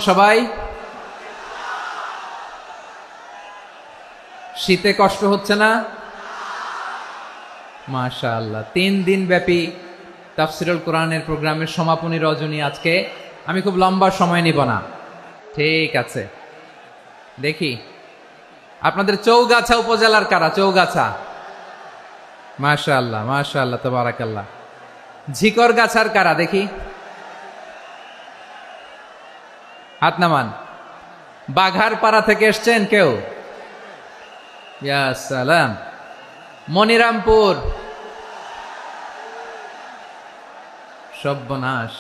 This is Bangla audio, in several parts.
সবাই শীতে কষ্ট হচ্ছে না? মাশাআল্লাহ, 3 দিন ব্যাপী তাফসিরুল কোরআনের প্রোগ্রামের সমাপনী রজনী আজকে। আমি খুব লম্বা সময় নিব না, ঠিক আছে? দেখি আপনাদের চৌগাছা উপজেলার কারা? চৌগাছা, মাশাআল্লাহ মাশাআল্লাহ তাবারাকাল্লাহ। ঝিকরগাছার কারা? দেখি হাত নামান। বাঘারপাড়া থেকে এসছেন কেউ? ইয়া সালাম। মনিরামপুর, সর্বনাশ,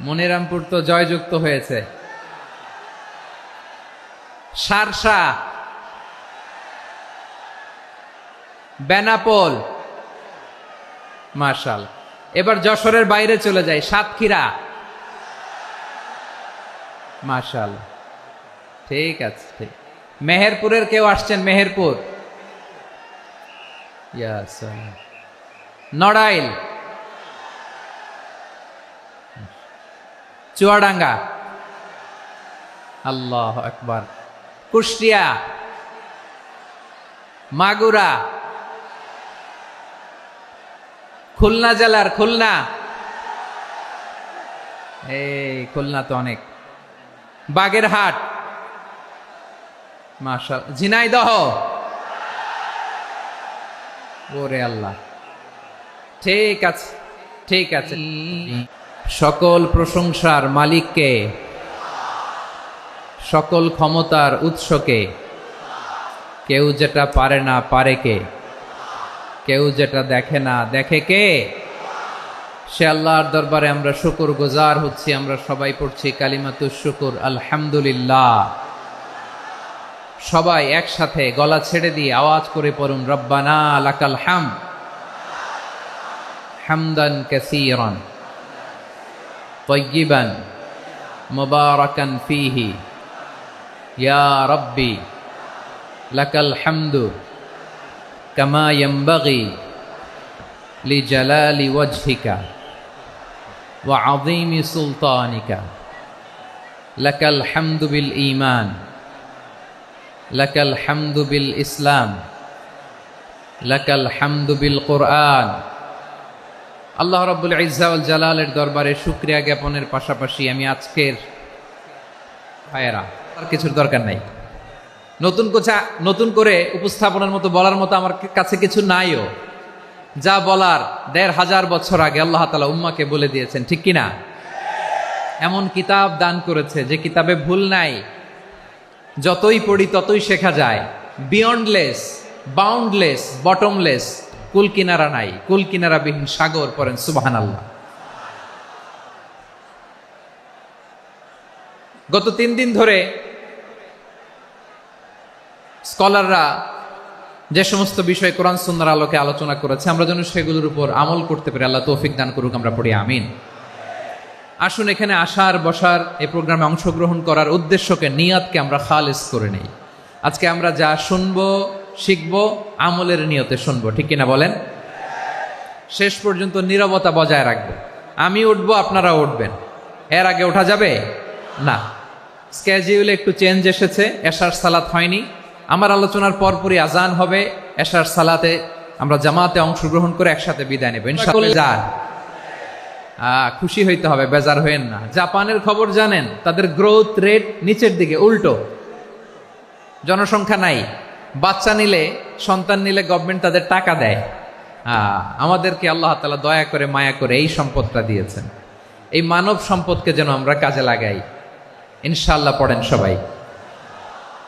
মনিরামপুর তো জয়যুক্ত হয়েছে। সারসা, বেনাপোল, মাশাআল্লাহ। এবার যশোরের বাইরে চলে যাই, সাতক্ষীরা, মাশাআল্লাহ, ঠিক আছে, ঠিক। মেহেরপুরের কেউ আসছেন? মেহেরপুর, ইয়া সালাম। নড়াইল, চুয়াডাঙ্গা, আল্লাহু আকবার। কুষ্টিয়া, মাগুরা, খুলনা জেলার খুলনা, এই খুলনা তো অনেক। বাগেরহাট, মাশাআল্লাহ। ঝিনাইদহ, ওরে আল্লাহ, ঠিক আছে, ঠিক আছে। সকল প্রশংসার মালিককে, সকল ক্ষমতার উৎসকে। কেউ যেটা পারে না পারে কে? কেউ যেটা দেখে না দেখে কে? সে আল্লাহর দরবারে আমরা শুকর গুজার হচ্ছি। আমরা সবাই পড়ছি কালিমাতুশ শুকর, আলহামদুলিল্লাহ। সবাই একসাথে গলা ছেড়ে দিয়ে আওয়াজ করে পড়ুন, রব্বানা লাকাল হামদ হামদান কাসীরান তাইয়িবান মুবারাকান ফীহি ইয়া রাব্বি লাকাল হামদু কামা ইয়ানবাগি লিজালালি ওয়াজহিকা ওয়া আযীমি সুলতানিকা। লাকাল হামদু বিল ঈমান, লাকাল হামদু বিল ইসলাম, লাকাল হামদু বিল কোরআন। আল্লাহ রাব্বুল ইজ্জা ওয়াল জালালের দরবারে শুকরিয়া জ্ঞাপনের পাশাপাশি আমি আজকের ভাইয়েরা, আর কিছুর দরকার নাই। নতুন করে উপস্থাপনের মতো বলার মতো আমার কাছে কিছু নাইও। যা বলার ১৫০০ বছর আগে আল্লাহ তাআলা উম্মাকে বলে দিয়েছেন, ঠিক কিনা? এমন কিতাব দান করেছে যে কিতাবে ভুল নাই। যতই পড়ি ততই শেখা যায়। বিয়ন্ডলেস, বাউন্ডলেস, বটমলেস, কুল কিনারা নাই, কুল কিনারা বিহীন সাগর। পড়েন সুবহানাল্লাহ। গত 3 দিন ধরে স্কলাররা যে সমস্ত বিষয় কোরআন সুন্নাহর আলোকে আলোচনা করেছে, আমরা যেন সেগুলোর উপর আমল করতে পারি। আল্লাহ তৌফিক দান করুক, আমরা পড়ি আমিন। আসুন এখানে আসার, বসার, এই প্রোগ্রামে অংশগ্রহণ করার উদ্দেশ্যকে, নিয়তকে আমরা খালিস করে নেই। আজকে আমরা যা শুনবো, শিখবো, আমলের নিয়তে শুনবো, ঠিক কিনা বলেন? শেষ পর্যন্ত নীরবতা বজায় রাখবো। আমি উঠবো, আপনারা উঠবেন। এর আগে ওঠা যাবে না। স্কেজিউলে একটু চেঞ্জ এসেছে, এশার সালাত হয়নি। আমার আলোচনার পরপরই আজান হবে। এশার সালাতে আমরা জামাতে অংশগ্রহণ করে একসাথে বিদায় নেব ইনশাআল্লাহ। খুশি হইতে হবে, বেজার হইেন না। জাপানের খবর জানেন? তাদের গ্রোথ রেট নিচের দিকে, উল্টো। জনসংখ্যা নাই। বাচ্চা নিলে, সন্তান নিলে গভর্নমেন্ট তাদের টাকা দেয়। আমাদেরকে আল্লাহ তাআলা দয়া করে, মায়া করে এই সম্পদটা দিয়েছেন। এই মানব সম্পদকে যেন আমরা কাজে লাগাই ইনশাআল্লাহ। পড়েন সবাই।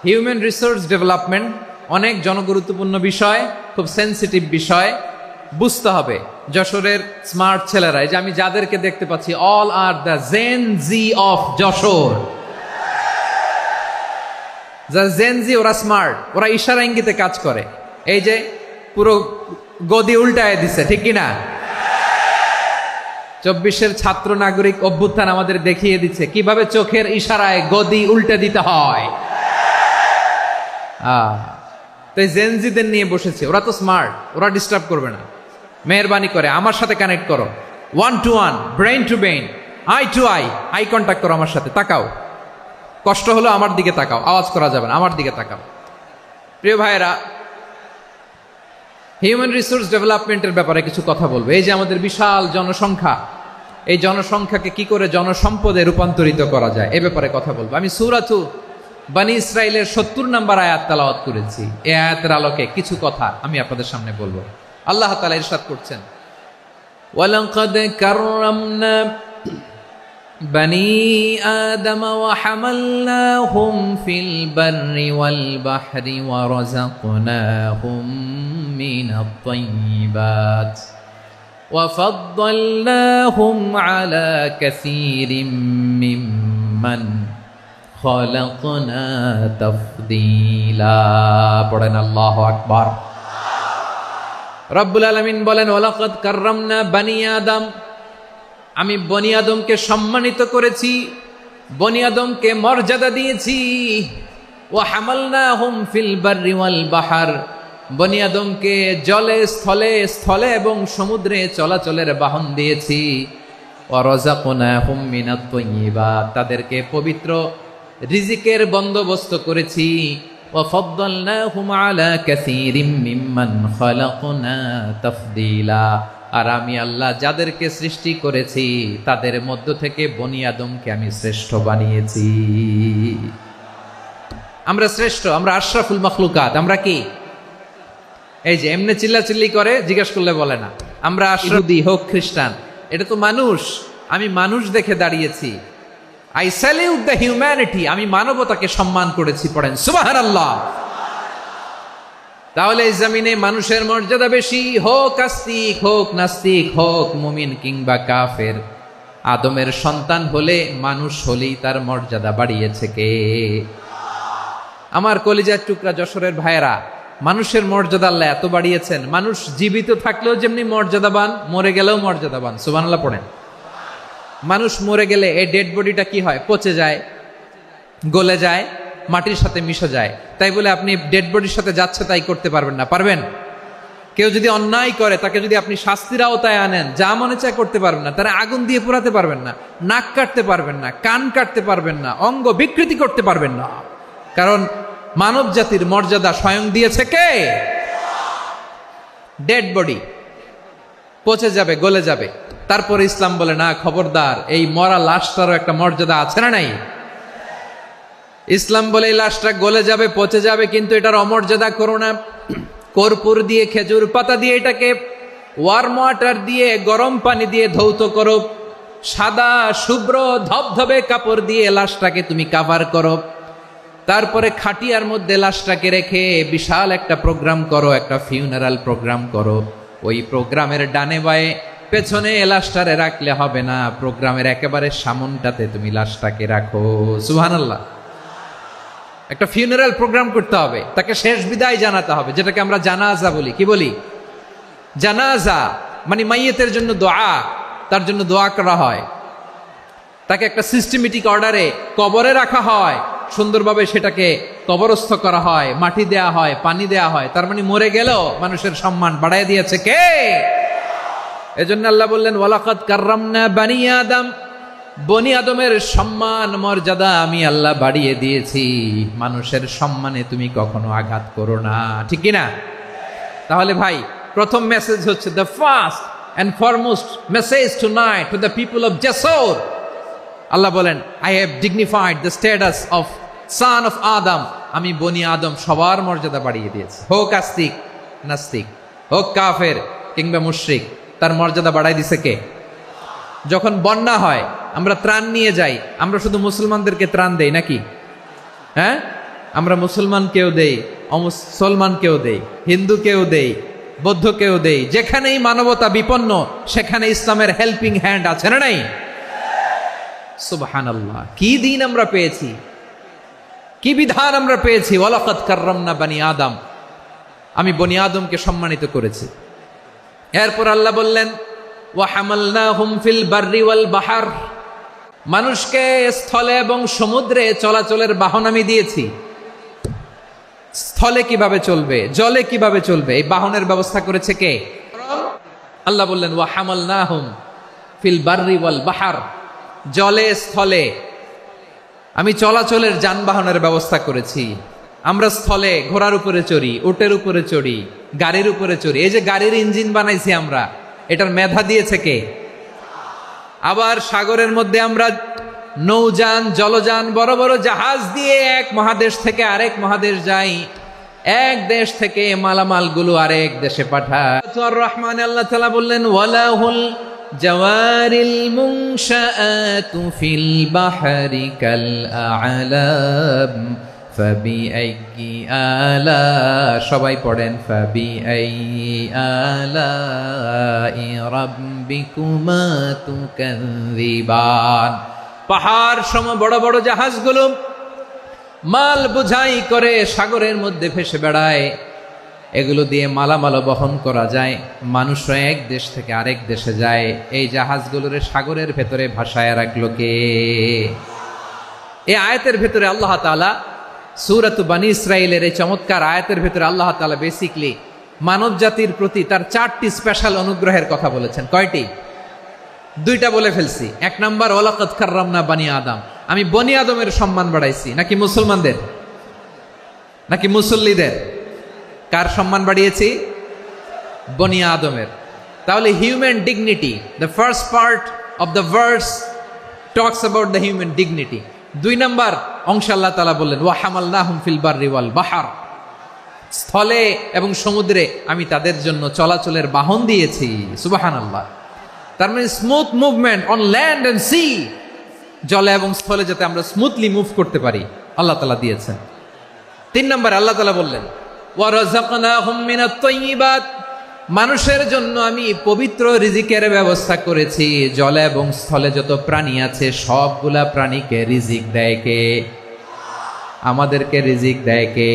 হিউম্যান রিসোর্স ডেভেলপমেন্ট অনেক জনগুরুত্বপূর্ণ বিষয়, খুব সেন্সিটিভ বিষয়। বুঝতে হবে যশোরের স্মার্ট ছেলেরা, এই যে আমি যাদেরকে দেখতে পাচ্ছি, all are the Gen Z of Jessore. যারা জেন জি, ওরা স্মার্ট, ওরা ইশারা ইঙ্গিতে কাজ করে। এই যে পুরো গদি উল্টায় দিছে, ঠিক কিনা? 24-এর ছাত্র নাগরিক অভ্যুত্থান আমাদের দেখিয়ে দিচ্ছে কিভাবে চোখের ইশারায় গদি উল্টে দিতে হয়। তাই জেনজিদের নিয়ে বসেছে। ওরা তো স্মার্ট, ওরা ডিস্টার্ব করবে না। মেহরবানি করে আমার সাথে কানেক্ট করো, 1 to 1, brain to brain. Eye to eye contact করো আমার সাথে, তাকাও, কষ্ট হলো আমার দিকে তাকাও, আওয়াজ করা যাবে না, আমার দিকে তাকাও। প্রিয় ভাইয়েরা, হিউম্যান রিসোর্স ডেভেলপমেন্টের ব্যাপারে কিছু কথা বলবো। এই যে আমাদের বিশাল জনসংখ্যা, এই জনসংখ্যাকে কি করে জনসম্পদে রূপান্তরিত করা যায় এ ব্যাপারে কথা বলবো। আমি সূরাতু বনী ইসরাইলের 70 নম্বর আয়াত তেলাওয়াত করেছি। এই আয়াতের আলোকে কিছু কথা আমি আপনাদের সামনে বলবো। আল্লাহ তাআলা ইরশাদ করছেন, ওয়ালাকাদ কাররামনা বনী আদম ওয়া হামালনাহুম ফিল বাররি ওয়াল বাহরি ওয়া রাযাকনাহুম মিনাত তাইয়্যিবাত ওয়া ফাদ্দালনাহুম আলা কাসীরিম মিম্মান খালাকনা তাফদীলা। পড়েন আল্লাহু আকবার। রব্বুল আলামিন বলেন, ওয়ালাকাদ কাররামনা বনী আদম, আমি বনী আদমকে সম্মানিত করেছি, বনী আদমকে মর্যাদা দিয়েছি। ওয়া হামালনাহুম ফিল বাররি ওয়াল বাহর, বনী আদমকে জলে স্থলে স্থলে এবং সমুদ্রে চলাচলের বাহন দিয়েছি। ওয়া রাযাকনাহুম মিনাত তাইয়্যিবাত, তাদেরকে পবিত্র রিজিকের বন্দোবস্ত করেছি। ওয়া ফাদ্দালনাহুম আলা কাসীরিম মিম্মান খালাকনা তাফদীলা, আর আমি আল্লাহ যাদেরকে সৃষ্টি করেছি তাদের মধ্য থেকে বনী আদমকে আমি শ্রেষ্ঠ বানিয়েছি। আমরা শ্রেষ্ঠ, আমরা আশরাফুল মাখলুকাত। আমরা কি এই যে এমনি চিল্লাচিল্লি করে জিজ্ঞেস করলে বলে না আমরা ইহুদি হোক খ্রিস্টান, এটা তো মানুষ। আমি মানুষ দেখে দাঁড়িয়েছি। আই স্যালিউট দ্য হিউম্যানিটি, আমি মানবতাকে সম্মান করেছি। পড়েন সুবহানাল্লাহ। তাহলে এই জমিনে মানুষের মর্যাদা বেশি, হোক আস্তিক হোক নাস্তিক, হোক মুমিন কিংবা কাফের, আদমের সন্তান হলে মানুষ হলেই তার মর্যাদা বাড়িয়েছে কে? আমার কলিজার টুকরা যশোরের ভাইয়েরা, মানুষের মর্যাদা আল্লাহ এত বাড়িয়েছেন, মানুষ জীবিত থাকলেও যেমনি মর্যাদাবান, মরে গেলেও মর্যাদাবান। সুবহানাল্লাহ পড়েন। মানুষ মরে গেলে এই ডেড বডিটা কি হয়? পচে যায়, গলে যায়, মাটির সাথে মিশে যায়। তাই বলে আপনি ডেড বডির সাথে যাচ্ছে তাই করতে পারবেন না। পারবেন? কেউ যদি অন্যায় করে তাকে যদি আপনি শাস্তির আওতায় আনেন, যা মনে চায় করতে পারবেন না। তারা আগুন দিয়ে পোড়াতে পারবেন না, নাক কাটতে পারবেন না, কান কাটতে পারবেন না, অঙ্গ বিকৃতি করতে পারবেন না। কারণ মানব জাতির মর্যাদা স্বয়ং দিয়েছে কে? ডেড বডি পচে যাবে, গলে যাবে। তারপরে ইসলাম বলে না, খবরদার, এই মরা লাশটারও একটা মর্যাদা আছে না নাই? ইসলাম বলে এই লাশটা গলে যাবে, পচে যাবে, কিন্তু এটার অমর্যাদা করো না। কর্পূর দিয়ে, খেজুর পাতা দিয়ে, এটাকে ওয়ার্ম ওয়াটার দিয়ে, গরম পানি দিয়ে ধৌত করো। সাদা শুভ্র ধবধবে কাপড় দিয়ে লাশটাকে তুমি কাভার করো। তারপরে খাটিয়ার মধ্যে লাশটাকে রেখে বিশাল একটা প্রোগ্রাম করো, একটা ফিউনারাল প্রোগ্রাম করো। ওই প্রোগ্রামের ডানে বায়ে পেছনে লাশটারে রাখলে হবে না, প্রোগ্রামের একেবারে সামনটাতে তুমি লাশটাকে রাখো। সুবহানাল্লাহ। একটা ফিউনারাল প্রোগ্রাম করতে হবে, তাকে শেষ বিদায় জানাতে হবে, যেটাকে আমরা জানাজা বলি। কি বলি? জানাজা মানে মাইয়েতের জন্য দোয়া, তার জন্য দোয়া করা হয়। তাকে একটা সিস্টেমেটিক অর্ডারে কবরে রাখা হয়, সুন্দরভাবে সেটাকে কবরস্থ করা হয়, মাটি দেয়া হয়, পানি দেয়া হয়। তার মানে মরে গেলেও মানুষের সম্মান বাড়ায় দিয়েছে কে? এজন্য আল্লাহ বললেন, ওয়ালাকাদ কাররামনা বনী আদম, বনী আদমের সম্মান মর্যাদা আমি আল্লাহ বাড়িয়ে দিয়েছি। মানুষের সম্মানে তুমি কখনো আঘাত করো না, ঠিক কি না? তাহলে ভাই, প্রথম মেসেজ হচ্ছে, the first and foremost message tonight to the people of Jessore. আল্লাহ বলেন, I have dignified the status of son of Adam. আমি বনী আদম সবার মর্যাদা বাড়িয়ে দিয়েছি, হোক আস্তিক নাস্তিক, হোক কাফের কিংবা মুশরিক, তার মর্যাদা বাড়াই দিছে কে? যখন বন্যা হয় আমরা ত্রাণ নিয়ে যাই, আমরা শুধু মুসলমানদেরকে ত্রাণ দেই নাকি? হ্যাঁ, আমরা মুসলমানকেও দেই, অমুসলমানকেও দেই, হিন্দুকেও দেই, বৌদ্ধকেও দেই। যেখানেই মানবতা বিপন্ন সেখানে ইসলামের হেল্পিং হ্যান্ড আছে না নাই? সুবহানাল্লাহ। কি দিন আমরা পেয়েছি, কি বিধান আমরা পেয়েছি। ওয়ালাকাদ কাররামনা বনী আদম, আমি বনী আদমকে সম্মানিত করেছি। এরপর আল্লাহ বললেন, ওয়া হামালনাহুম ফিল বাররি ওয়াল বাহর, মানুষকে স্থলে এবং সমুদ্রে চলাচলের বাহন আমি দিয়েছি। স্থলে কিভাবে চলবে, জলে কিভাবে চলবে, এই বাহনের ব্যবস্থা করেছে কে? আল্লাহ বললেন, ওয়া হামালনাহুম ফিল বাররি ওয়াল বাহর, জলে স্থলে আমি চলাচলের যানবাহনের ব্যবস্থা করেছি। আমরা স্থলে ঘোড়ার উপরে চড়ি, উটের উপরে চড়ি, গাড়ির উপরে চড়ি। এই যে গাড়ির ইঞ্জিন বানাইছি আমরা, এটার মেধা দিয়েছে কে? আবার সাগরের মধ্যে আমরা নৌযান, জলযান, বড় বড় জাহাজ দিয়ে এক মহাদেশ থেকে আরেক মহাদেশ যাই, এক দেশ থেকে মালামাল গুলো আরেক দেশে পাঠায়। রহমান আল্লাহ তাআলা বললেন, ওয়ালাহুল জাওয়ারিল মুনশাআতু ফিল বাহরি কাল আ'লাম ফাবিআইয়ি আলা, সবাই পড়েন, ফাবিআইয়ি আলাই রাব্বিকুমা তুকাযযিবান। পাহাড় সম বড় বড় জাহাজগুলো মাল বোঝাই করে সাগরের মধ্যে ভেসে বেড়ায়। এগুলো দিয়ে মালামাল বহন করা যায়, মানুষরা এক দেশ থেকে আরেক দেশে যায়। এই জাহাজগুলোরে সাগরের ভেতরে ভাসায় রাখলো কে? এই আয়াতের ভেতরে আল্লাহ তাআলা সূরাত বনী ইসরাঈলের এই চমৎকার আয়াতের ভেতরে আল্লাহ তাআলা বেসিকলি মানব জাতির প্রতি তার 4টি স্পেশাল অনুগ্রহের কথা বলেছেন। কয়টি? 2টা বলে ফেলছি। 1 নাম্বার, ওয়ালাকাদ কাররামনা বানি আদম, আমি বনি আদমের সম্মান বাড়াইছি। নাকি মুসলমানদের? নাকি মুসল্লিদের? কার সম্মান বাড়িয়েছি? বনি আদমের। তাহলে human dignity, the first part of the verse talks about the human dignity. 2 number অংশ আল্লাহ তাআলা বললেন, ওয়া হামালনাহুম ফিল বাররি ওয়াল বাহর, স্থলে এবং সমুদ্রে আমি তাদের জন্য চলাচলের বাহন দিয়েছি। সুবহানাল্লাহ। তার মানে smooth movement on land and sea, জলে এবং স্থলে যাতে আমরা স্মুথলি মুভ করতে পারি আল্লাহ তাআলা দিয়েছেন। 3 নম্বর আল্লাহ তাআলা বললেন, ওয়া রাযাকনাহুম মিনাত তাইয়্যিবাত, মানুষের জন্য আমি পবিত্র রিজিকের ব্যবস্থা করেছি। জলে এবং স্থলে যত প্রাণী আছে সবগুলা প্রাণীকে রিজিক দেয় কে? আমাদেরকে রিজিক দেয় কে?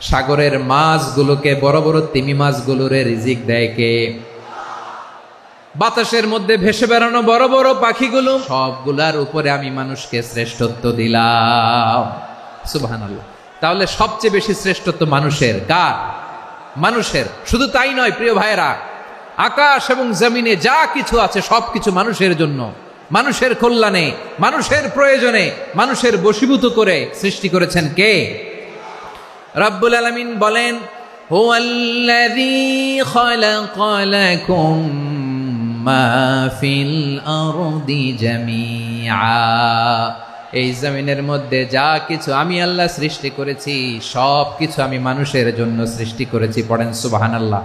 সাগরের মাছগুলোকে, বড় বড় তিমি মাছগুলোরে রিজিক দেয় কে? বাতাসের মধ্যে ভেসে বেড়ানো বড় বড় পাখিগুলো, সবগুলার উপরে আমি মানুষকে শ্রেষ্ঠত্ব দিলাম। সুবহানাল্লাহ। তাহলে সবচেয়ে বেশি শ্রেষ্ঠত্ব মানুষের। কার? মানুষের। শুধু তাই নয় প্রিয় ভাইরা, আকাশ এবং জমিনে যা কিছু আছে সবকিছু মানুষের জন্য, মানুষের কল্যাণে, মানুষের প্রয়োজনে, মানুষের বশীভূত করে সৃষ্টি করেছেন কে? রব্বুল আলামিন বলেন, হুয়াল্লাযী খালাকা লাকুম মা ফিল আরদি জামিআ, এই জমিনের মধ্যে যা কিছু আমি আল্লাহ সৃষ্টি করেছি সব কিছু আমি মানুষের জন্য সৃষ্টি করেছি। পড়েন সুবহানাল্লাহ।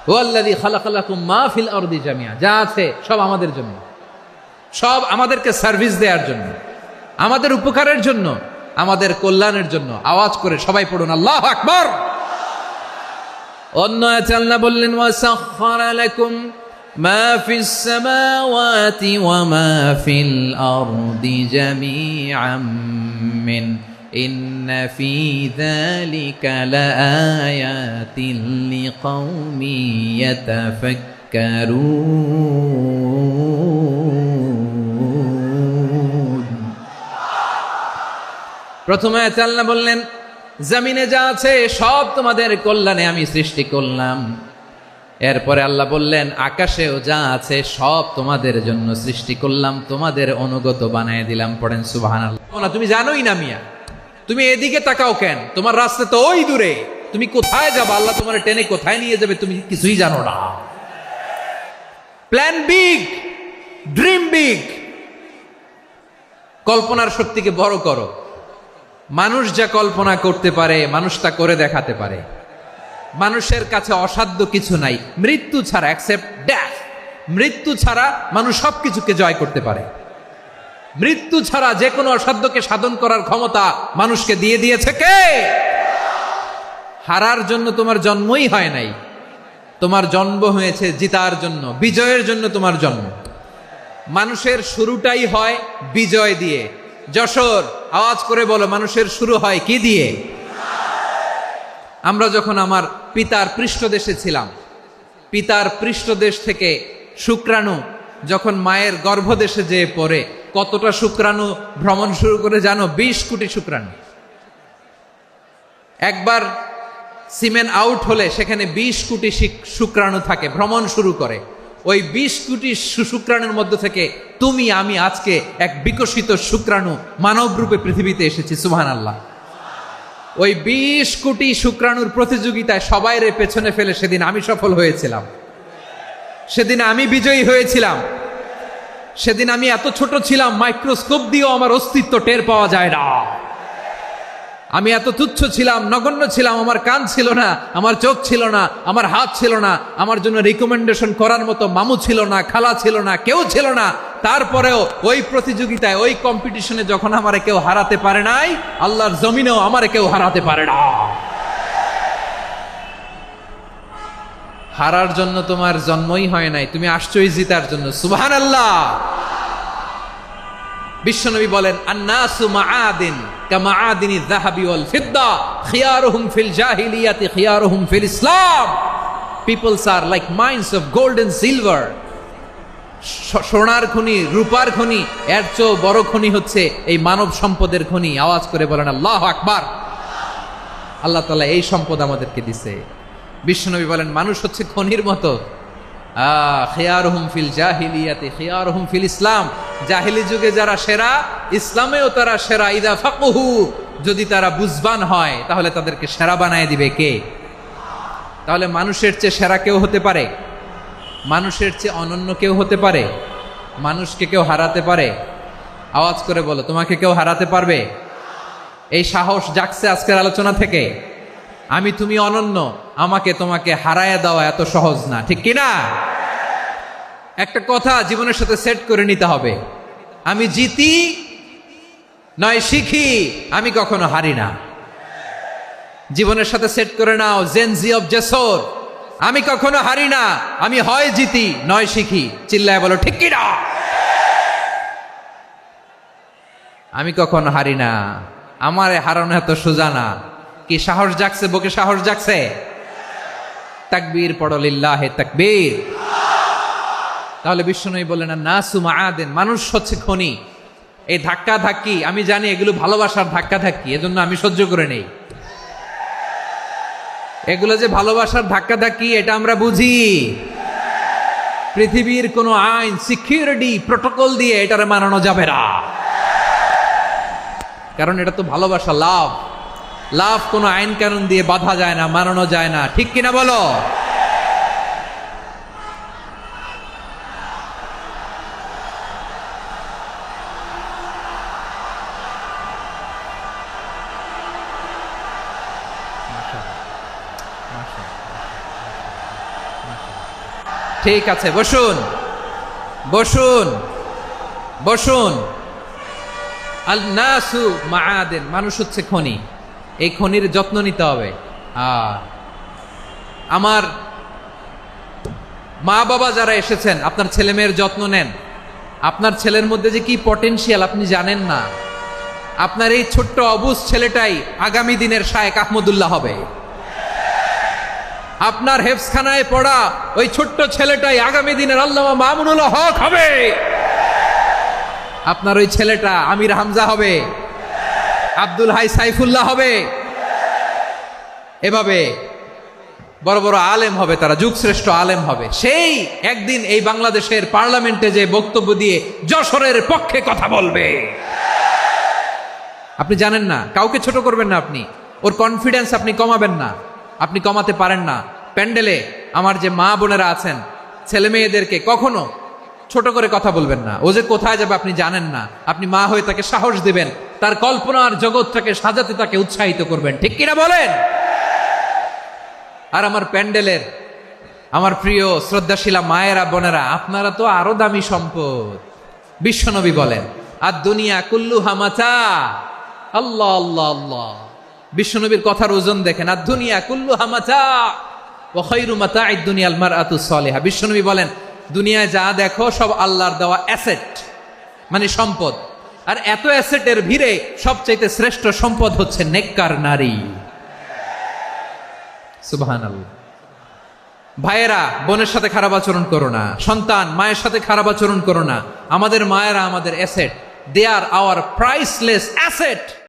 হুয়াল্লাযী খালাকা লাকুম মা ফিল আরদি জামিআ, যা আছে সব আমাদের জন্য, সব আমাদেরকে সার্ভিস দেওয়ার জন্য, আমাদের উপকারের জন্য, আমাদের কল্যাণের জন্য। আওয়াজ করে সবাই পড়ুন আল্লাহু আকবার। অন্য আয়াতে আল্লাহ বললেন, ওয়াসাখখারা লাকুম মা ফিস সামাওয়াতি ওয়া মা ফিল আরদি জামিআম মিন ইন্না ফি যালিকা লাআয়াতিন লিকাউমিন ইয়াতাফাক্কারুন। প্রথমে আল্লাহ বললেন, জমিনে যা আছে সব তোমাদের কল্যাণে আমি সৃষ্টি করলাম। এরপরে আল্লাহ বললেন, আকাশেও যা আছে সব তোমাদের জন্য সৃষ্টি করলাম, তোমাদের অনুগত বানায় দিলাম। পড়েন সুবহানাল্লাহ। তুমি জানোই না মিয়া, তুমি এদিকে তাকাও কেন? তোমার রাস্তা তো ওই দূরে, তুমি কোথায় যাবে, আল্লাহ তোমার টেনে কোথায় নিয়ে যাবে তুমি কিছুই জানো না। প্ল্যান বিগ, ড্রিম বিগ, কল্পনার শক্তিকে বড় করো। মানুষ যা কল্পনা করতে পারে মানুষ তা করে দেখাতে পারে। মানুষের কাছে অসাধ্য কিছু নাই, মৃত্যু ছাড়া, অ্যাকসেপ্ট ডেথ, মৃত্যু ছাড়া মানুষ সবকিছুকে জয় করতে পারে। মৃত্যু ছাড়া যে কোনো অসাধ্যকে সাধন করার ক্ষমতা মানুষকে দিয়ে দিয়েছে কে? হারার জন্য তোমার জন্মই হয় নাই, তোমার জন্ম হয়েছে জিতার জন্য, বিজয়ের জন্য তোমার জন্ম। মানুষের শুরুটাই হয় বিজয় দিয়ে। যশোর, আওয়াজ করে বলো, মানুষের শুরু হয় কি দিয়ে? আমরা যখন আমার পিতার পৃষ্ঠদেশে ছিলাম, পিতার পৃষ্ঠদেশ থেকে শুক্রাণু যখন মায়ের গর্ভদেশে যেয়ে পড়ে, কতটা শুক্রাণু ভ্রমণ শুরু করে জানো? 20 কোটি শুক্রাণু। একবার সিমেন আউট হলে সেখানে 20 কোটি শুক্রাণু থাকে, ভ্রমণ শুরু করে। ওই 20 কোটি শুক্রাণুর মধ্য থেকে তুমি আমি আজকে এক বিকশিত শুক্রাণু মানব রূপে পৃথিবীতে এসেছি, সুবহানাল্লাহ। ওই 20 কোটি শুক্রাণুর প্রতিযোগিতায় সবাইরে পেছনে ফেলে সেদিন আমি সফল হয়েছিলাম, সেদিন আমি বিজয়ী হয়েছিলাম। সেদিন আমি এত ছোট ছিলাম, মাইক্রোস্কোপ দিয়েও আমার অস্তিত্ব টের পাওয়া যায় না। আমি এত তুচ্ছ ছিলাম, নগণ্য ছিলাম, আমার কান ছিল না, আমার চোখ ছিল না, আমার হাত ছিল না, আমার জন্য রিকমেন্ডেশন করার মতো মামু ছিল না, খালা ছিল না, কেউ ছিল না। তারপরেও ওই প্রতিযোগিতায়, ওই কম্পিটিশনে যখন আমারে কেউ হারাতে পারে নাই, আল্লাহর জমিনেও আমারে কেউ হারাতে পারে না। হারার জন্য তোমার জন্মই হয় নাই, তুমি আসছোই জিতার জন্য, সুবহানাল্লাহ। বিশ্বনবী বলেন, আন্নাসু মাআদিন কামাআদিনি যাহাবি ওয়াল ফিদ্দা খিয়ারুহুম ফিল জাহিলিয়াতি খিয়ারুহুম ফিল ইসলাম। Peoples are like mines of gold and silver. সোনার খনি, রূপার খনি, এর চেয়েও বড় খনি হচ্ছে এই মানব সম্পদের খনি। আওয়াজ করে বলেন আল্লাহু আকবার। আল্লাহ তাআলা এই সম্পদ আমাদেরকে দিছে। বিশ্বনবী বলেন, মানুষ হচ্ছে খনির মতো। খিয়ারুহুম ফিল জাহিলিয়াতি খিয়ারুহুম ফিল ইসলাম। জাহিলি যুগে যারা সেরা, ইসলামেও তারা সেরা। ইদা ফাকুহু, যদি তারা বুঝবান হয় তাহলে তাদেরকে সেরা বানায় দিবে কে? তাহলে মানুষের চেয়ে সেরা কেউ হতে পারে? মানুষের চেয়ে অনন্য কেউ হতে পারে? মানুষকে কেউ হারাতে পারে? আওয়াজ করে বলো, তোমাকে কেউ হারাতে পারবে? এই সাহস জাগছে আজকের আলোচনা থেকে। আমি তুমি অনন্য, আমাকে তোমাকে হারায় দেওয়া এত সহজ না, ঠিক কিনা? একটা কথা জীবনের সাথে সেট করে নিতে হবে, আমি জিতি নয় শিখি, আমি কখনো হারি না। জীবনের সাথে সেট করে নাও, জেনজি অফ জেসর, আমি কখনো হারি না, আমি হয় জিতি নয় শিখি। চিল্লায় বলো ঠিক কিনা? আমি কখনো হারি না, আমার হারানো এত সোজা না। কি সাহস জাগছে? বুকে সাহস জাগছে? তাকবীর পড়ো, লিল্লাহে তাকবীর। তাহলে বিশ্বনবী বললেন, নাসু মাআদিন, মানুষ হচ্ছে খনি। এই ধাক্কা ধাক্কি, আমি জানি এগুলো ভালোবাসার ধাক্কা ধাক্কি, এজন্য আমি সহ্য করে নেই। এগুলো যে ভালোবাসার ধাক্কা ধাক্কি, এটা আমরা বুঝি। পৃথিবীর কোনো আইন, সিকিউরিটি প্রটোকল দিয়ে এটারে মানানো যাবে না, কারণ এটা তো ভালোবাসা, লাভ। লাভ কোনো আইন কানুন দিয়ে বাধা যায় না, মানানো যায় না, ঠিক কিনা বলো? ঠিক আছে, বসুন বসুন বসুন। আল নাসু মাআদিন, মানুষ হচ্ছে খনি। এই খনির যত্ন নিতে হবে। আমার মা বাবা যারা এসেছেন, আপনার ছেলে মেয়ের যত্ন নেন। আপনার ছেলের মধ্যে যে কি পটেনশিয়াল আপনি জানেন না। আপনার এই ছোট্ট অবুজ ছেলেটাই আগামী দিনের শায়েখ আহমদুল্লাহ হবে। আপনার হেফজখানায় পড়া ওই ছোট্ট ছেলেটাই আগামী দিনের আল্লামা মামুনুল হক হবে। আপনার ওই ছেলেটা আমির হামজা হবে, আব্দুল হাই সাইফুল্লাহ হবে। এভাবে বড় বড় আলেম হবে, তারা যুগশ্রেষ্ঠ আলেম হবে। সেই একদিন এই বাংলাদেশের পার্লামেন্টে যে বক্তব্য দিয়ে যশোরের পক্ষে কথা বলবে। আপনি জানেন না, কাউকে ছোট করবেন না আপনি। ওর কনফিডেন্স আপনি কমাবেন না, আপনি কমাতে পারেন না। প্যান্ডেলে আমার যে মা বোনেরা আছেন, ছেলে মেয়েদেরকে কখনো ছোট করে কথা বলবেন না। ও যে কোথায় যাবে আপনি জানেন না। আপনি মা হয়ে তাকে সাহস দিবেন, তার কল্পনার জগৎটাকে সাজাতে তাকে উৎসাহিত করবেন, ঠিক কিনা বলেন? আর আমার প্যান্ডেলের আমার প্রিয় শ্রদ্ধাশীলা মায়েরা বোনেরা, আপনারা তো আরো দামি সম্পদ। বিশ্বনবী বলেন, আর দুনিয়া কুল্লুহা মাতা। আল্লাহ আল্লাহ আল্লাহ, বিশ্বনবীর কথার ওজন দেখেন। আর দুনিয়া কুল্লুহা মাতা ওয়া খায়রু মাতা'আদ দুনিয়াল মারআতুস সালিহা। বিশ্বনবী বলেন, দুনিয়ায় যা দেখো সব আল্লাহর দেওয়া অ্যাসেট, মানে সম্পদ। আর এত অ্যাসেটের ভিড়ে সবচাইতে শ্রেষ্ঠ সম্পদ হচ্ছে নেককার নারী। সুবহানাল্লাহ। ভাইয়েরা, বোনের সাথে খারাপ আচরণ করো না। সন্তান মায়ের সাথে খারাপ আচরণ করো না। আমাদের মায়েরা আমাদের asset, they are our priceless asset.